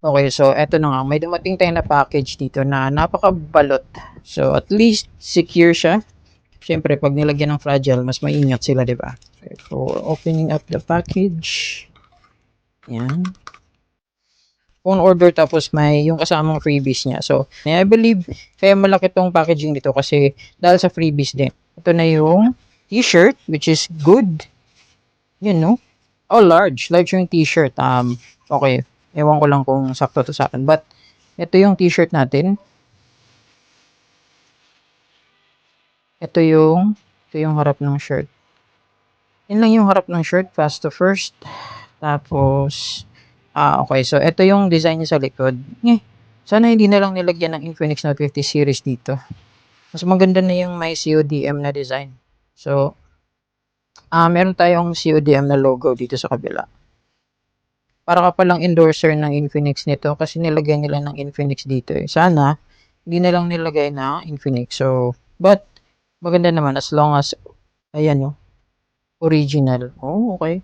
Okay, so eto na nga, may dumating tayo na package dito na napakabalot. So at least secure siya. Siyempre, pag nilagyan ng fragile, mas maingat sila, di ba? So, opening up the package. Yan. Phone order tapos may yung kasamang freebies niya. So, I believe kaya malaki tong packaging dito kasi dahil sa freebies din. Ito na yung t-shirt, which is good. Yun, no? Oh, large. Large yung t-shirt. Okay. Ewan ko lang kung sakto to sa akin. But, ito yung t-shirt natin. Ito yung harap ng shirt. Yun lang yung harap ng shirt. Fast to first. Tapos, okay. So, ito yung design niya sa likod. Sana hindi na lang nilagyan ng Infinix Note 50 series dito. Mas maganda na yung may CODM na design. So, meron tayong CODM na logo dito sa kabila. Para ka palang endorser ng Infinix nito kasi nilagay nila ng Infinix dito eh. Sana, hindi na lang nilagay na Infinix. So, but, maganda naman as long as, ayan o, original. Oh, okay.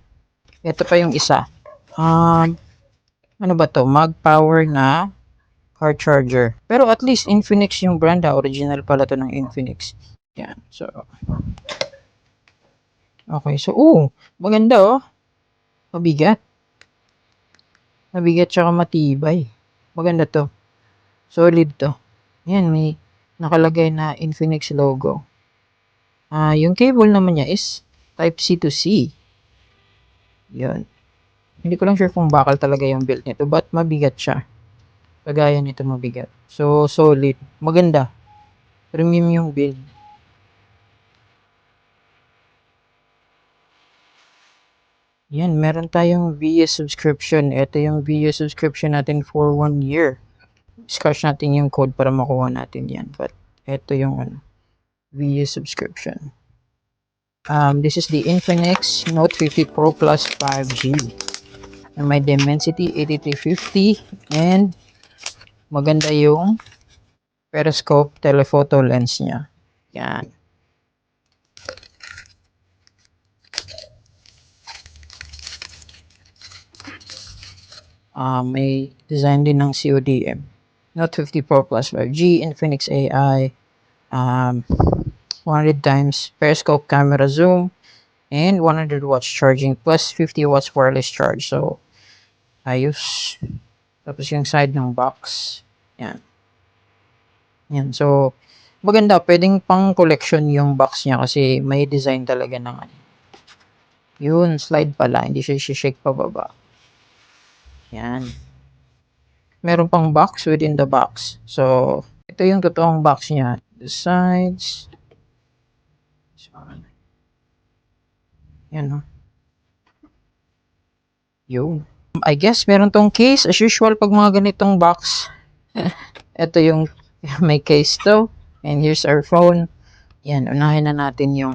Ito pa yung isa. Ano ba to? Mag power na car charger. Pero at least Infinix yung brand ha. Original pala to ng Infinix. Yan. So, okay. So, maganda oh. Mabigat. Mabigat tsaka matibay. Maganda to. Solid to. Yan, may nakalagay na Infinix logo. Yung cable naman niya is Type C to C. Yan. Hindi ko lang sure kung bakal talaga yung build nito, but mabigat siya. Kagaya nito mabigat. So, solid. Maganda. Premium yung build. Yan, meron tayong VS subscription. Ito yung VS subscription natin for 1 year. Scratch natin yung code para makuha natin yan. But, ito yung VS subscription. This is the Infinix Note 50 Pro Plus 5G. And may Dimensity 8350 and maganda yung periscope telephoto lens niya. Yan. May design din ng CODM. Note 50 Pro Plus 5G, Infinix AI, 100 times periscope camera zoom, and 100 watts charging plus 50 watts wireless charge. So, ayos. Tapos yung side ng box. Yan. Yan. So, maganda. Pwedeng pang collection yung box niya kasi may design talaga ng ano. Yun, slide pala. Hindi siya shake pababa. Yan. Meron pang box within the box. So, ito yung totoong box niya. The sides. Yan, no? Yun. I guess meron tong case. As usual, pag mga ganitong box, ito yung may case to. And here's our phone. Yan, unahin na natin yung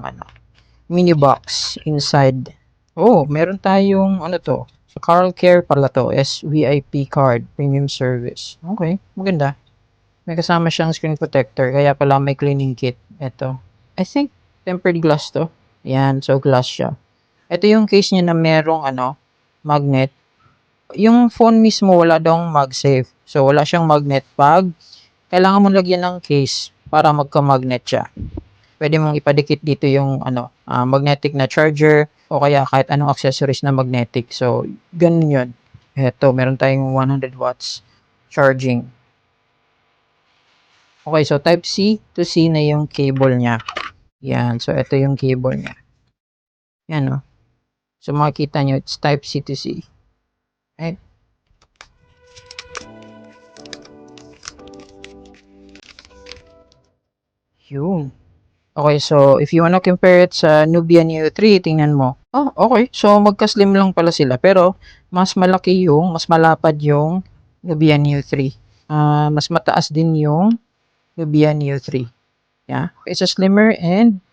mini box inside. Oh, meron tayong to. Sa Carl Care pala to. SVIP card. Premium service. Okay, maganda. May kasama siyang screen protector. Kaya pala may cleaning kit. Ito. I think tempered glass to. Yan, so glass siya. Ito yung case niya na merong magnet. Yung phone mismo wala daw MagSafe. So wala siyang magnet pag kailangan mo lagyan ng case para magka-magnet siya. Pwede mong ipadikit dito yung magnetic na charger o kaya kahit anong accessories na magnetic. So ganun yun. Ito, meron tayong 100 watts charging. Okay, so type C to C na yung cable niya. Yan, so ito yung cable niya. Yan, oh. So makikita nyo, it's type C to C. Right? Yun. Okay, so if you wanna compare it sa Nubia Neo 3, tingnan mo. Oh, okay. So magka-slim lang pala sila pero mas malapad yung Nubia Neo 3. Mas mataas din yung Nubia Neo 3. Yeah. It's a slimmer and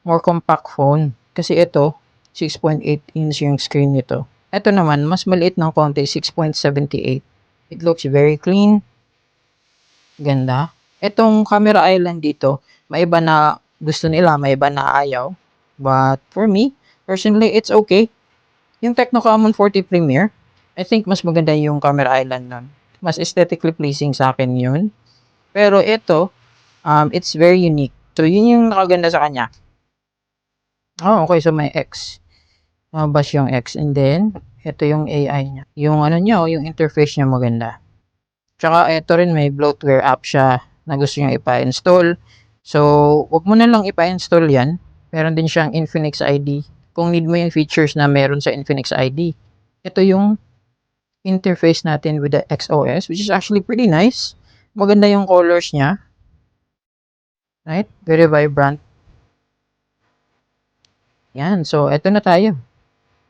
more compact phone. Kasi ito, 6.8 inch yung screen nito. Ito naman, mas maliit ng konti, 6.78. It looks very clean. Ganda. Itong camera island dito, may iba na gusto nila, may iba na ayaw. But for me, personally, it's okay. Yung Tecno Camon 40 Premier, I think mas maganda yung camera island nun. Mas aesthetically pleasing sa akin yun. Pero ito, it's very unique. So, yun yung nakaganda sa kanya. Oh, okay. So, may X. Mabas yung X. And then, ito yung AI niya. Yung ano niya, yung interface niya maganda. Tsaka, ito rin may bloatware app siya na gusto niya ipa-install. So, wag mo na lang ipa-install yan. Meron din siyang Infinix ID. Kung need mo yung features na meron sa Infinix ID. Ito yung interface natin with the XOS, which is actually pretty nice. Maganda yung colors niya. Right? Very vibrant. Yan. So, eto na tayo.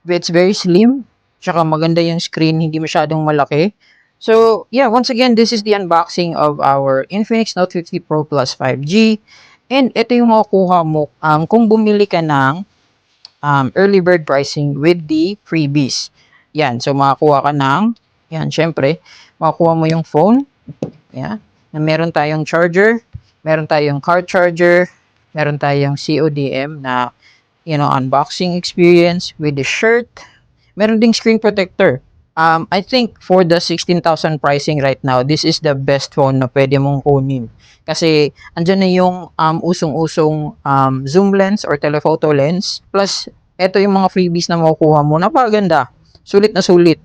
It's very slim. Tsaka maganda yung screen. Hindi masyadong malaki. So, yeah. Once again, this is the unboxing of our Infinix Note 50 Pro Plus 5G. And ito yung makukuha mo kung bumili ka ng early bird pricing with the freebies. Yan. So, makakuha ka ng, yan, syempre, makakuha mo yung phone. Yan. Na meron tayong charger. Meron tayong car charger. Meron tayong CODM na unboxing experience with the shirt. Meron ding screen protector. I think for the 16,000 pricing right now, this is the best phone na pwede mong kunin. Kasi andyan na yung usong-usong zoom lens or telephoto lens. Plus, eto yung mga freebies na makukuha mo. Napakaganda. Sulit na sulit.